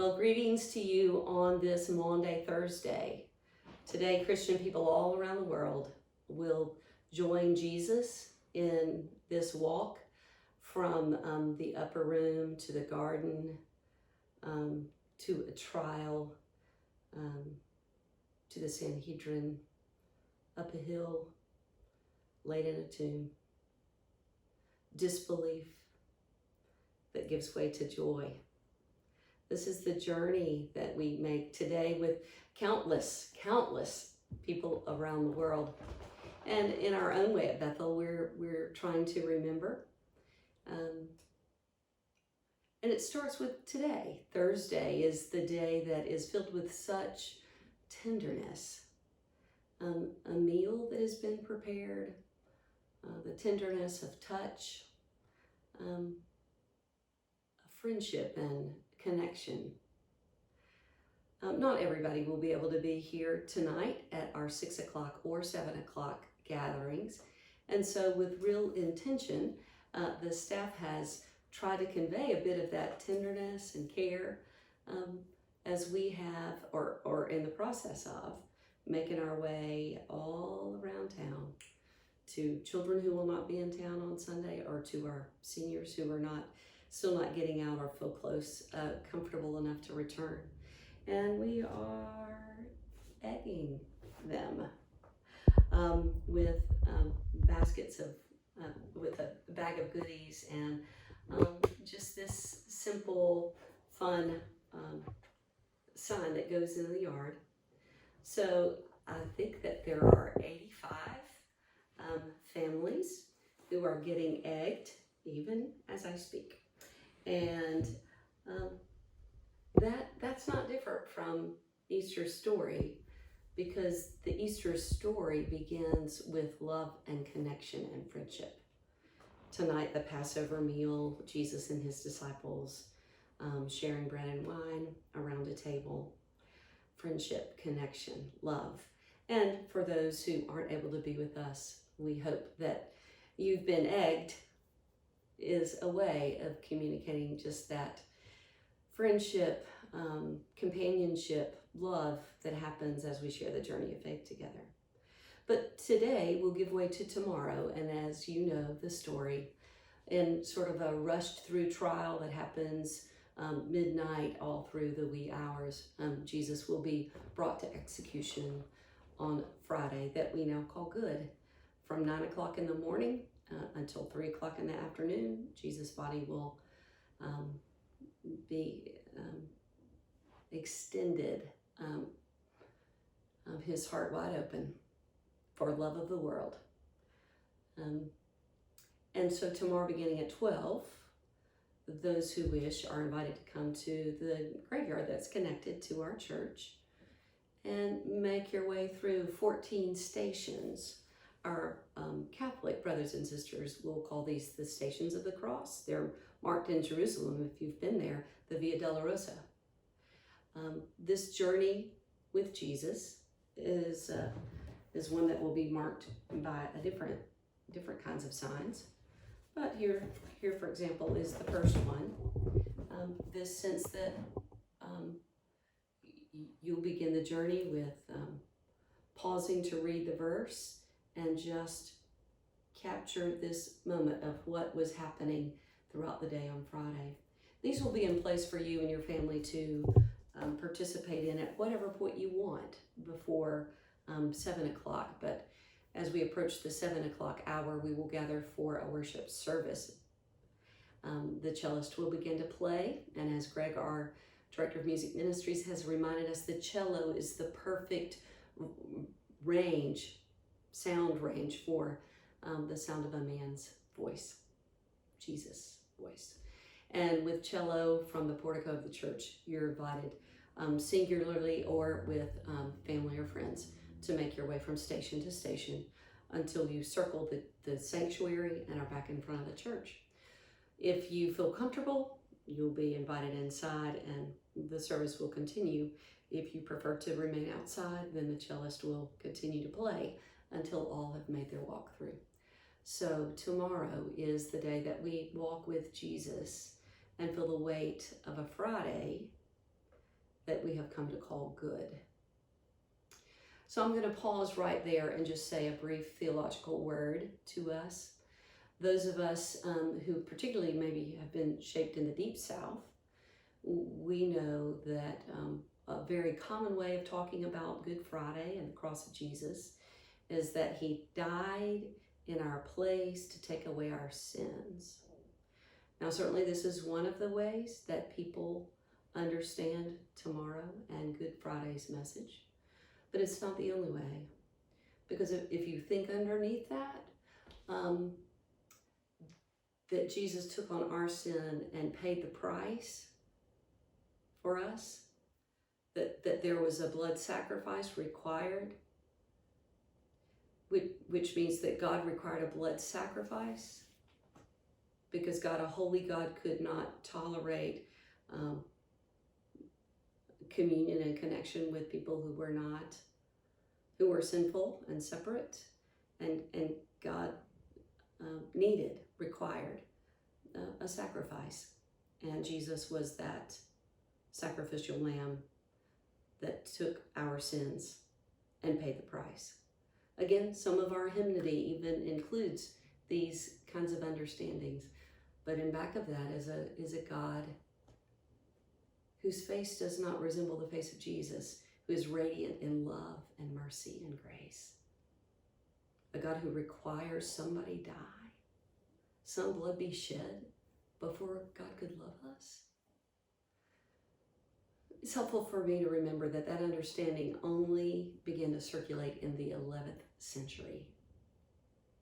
Well, greetings to you on this Maundy Thursday. Today, Christian people all around the world will join Jesus in this walk from the upper room to the garden, to a trial, to the Sanhedrin, up a hill, laid in a tomb. Disbelief that gives way to joy. This is the journey that we make today with countless people around the world. And in our own way at Bethel, we're trying to remember. And it starts with today. Thursday is the day that is filled with such tenderness. A meal that has been prepared, the tenderness of touch, a friendship and connection. Not everybody will be able to be here tonight at our 6 o'clock or 7 o'clock gatherings. And so with real intention, the staff has tried to convey a bit of that tenderness and care as we have, or in the process of, making our way all around town to children who will not be in town on Sunday, or to our seniors who are still not getting out or feel close, comfortable enough to return. And we are egging them with baskets of, with a bag of goodies and just this simple, fun sign that goes in the yard. So I think that there are 85 families who are getting egged, even as I speak. And that's not different from Easter's story, because the Easter story begins with love and connection and friendship. Tonight, the Passover meal, Jesus and his disciples sharing bread and wine around a table. Friendship, connection, love. And for those who aren't able to be with us, we hope that you've been egged is a way of communicating just that friendship, companionship, love that happens as we share the journey of faith together. But today we'll give way to tomorrow, and as you know the story, in sort of a rushed through trial that happens midnight all through the wee hours, Jesus will be brought to execution on Friday, that we now call Good. From 9 o'clock in the morning until 3 o'clock in the afternoon, Jesus' body will be extended, his heart wide open for love of the world. And so tomorrow, beginning at 12, those who wish are invited to come to the graveyard that's connected to our church and make your way through 14 stations. Our Catholic brothers and sisters will call these the Stations of the Cross. They're marked in Jerusalem, if you've been there, the Via Dolorosa. This journey with Jesus is one that will be marked by a different kinds of signs. But here, for example, is the first one. This sense that you'll begin the journey with pausing to read the verse and just capture this moment of what was happening throughout the day on Friday. These will be in place for you and your family to participate in at whatever point you want before 7 o'clock. But as we approach the 7 o'clock hour, we will gather for a worship service. The cellist will begin to play, and as Greg, our Director of Music Ministries, has reminded us, the cello is the perfect sound range for the sound of a man's voice, Jesus' voice. And with cello from the portico of the church, you're invited singularly or with family or friends to make your way from station to station until you circle the sanctuary and are back in front of the church. If you feel comfortable, you'll be invited inside and the service will continue. If you prefer to remain outside, then the cellist will continue to play until all have made their walk through. So tomorrow is the day that we walk with Jesus and feel the weight of a Friday that we have come to call good. So I'm going to pause right there and just say a brief theological word to us. Those of us who particularly maybe have been shaped in the Deep South, we know that a very common way of talking about Good Friday and the cross of Jesus is that he died in our place to take away our sins. Now, certainly this is one of the ways that people understand tomorrow and Good Friday's message, but it's not the only way. Because if you think underneath that, that Jesus took on our sin and paid the price for us, that there was a blood sacrifice required, which means that God required a blood sacrifice because God, a holy God, could not tolerate communion and connection with people who were sinful and separate, and God required a sacrifice, and Jesus was that sacrificial lamb that took our sins and paid the price. Again, some of our hymnody even includes these kinds of understandings, but in back of that is a God whose face does not resemble the face of Jesus, who is radiant in love and mercy and grace. A God who requires somebody die, some blood be shed before God could love us. It's helpful for me to remember that understanding only began to circulate in the 11th century.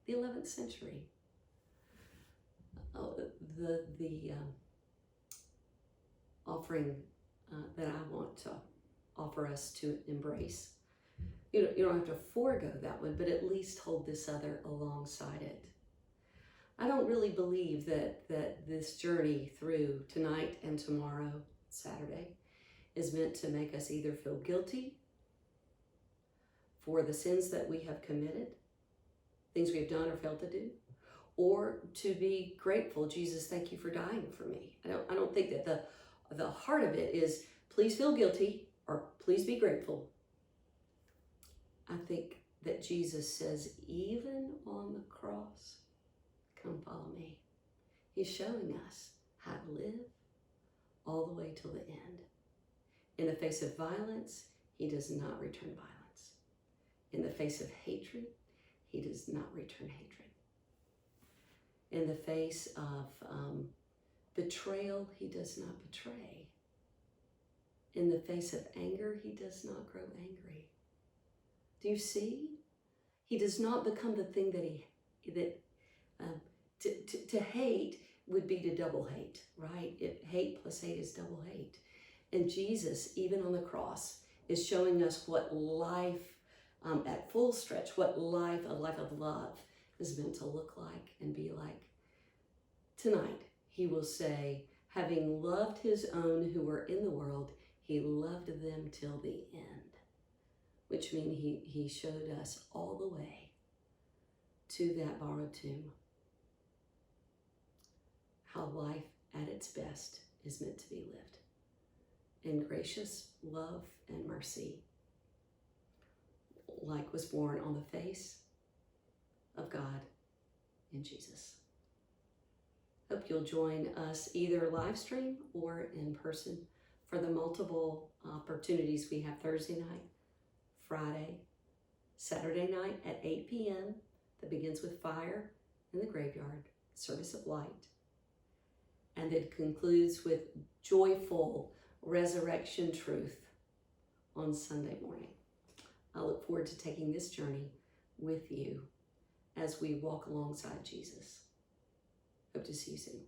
The 11th century. The offering that I want to offer us to embrace. You don't have to forego that one, but at least hold this other alongside it. I don't really believe that this journey through tonight and tomorrow, Saturday, is meant to make us either feel guilty for the sins that we have committed, things we have done or failed to do, or to be grateful. Jesus, thank you for dying for me. I don't think that the heart of it is please feel guilty or please be grateful. I think that Jesus says, even on the cross, come follow me. He's showing us how to live all the way till the end. In the face of violence, he does not return violence. In the face of hatred, he does not return hatred. In the face of betrayal, he does not betray. In the face of anger, he does not grow angry. Do you see? He does not become the thing to hate would be to double hate, right? Hate plus hate is double hate. And Jesus, even on the cross, is showing us what life at full stretch, what a life of love is meant to look like and be like. Tonight, he will say, having loved his own who were in the world, he loved them till the end, which means he showed us all the way to that borrowed tomb how life at its best is meant to be lived in gracious love and mercy, like was born on the face of God in Jesus. Hope you'll join us either live stream or in person for the multiple opportunities we have Thursday night, Friday, Saturday night at 8 p.m. that begins with fire in the graveyard, service of light, and it concludes with joyful resurrection truth on Sunday morning. I look forward to taking this journey with you as we walk alongside Jesus. Hope to see you soon.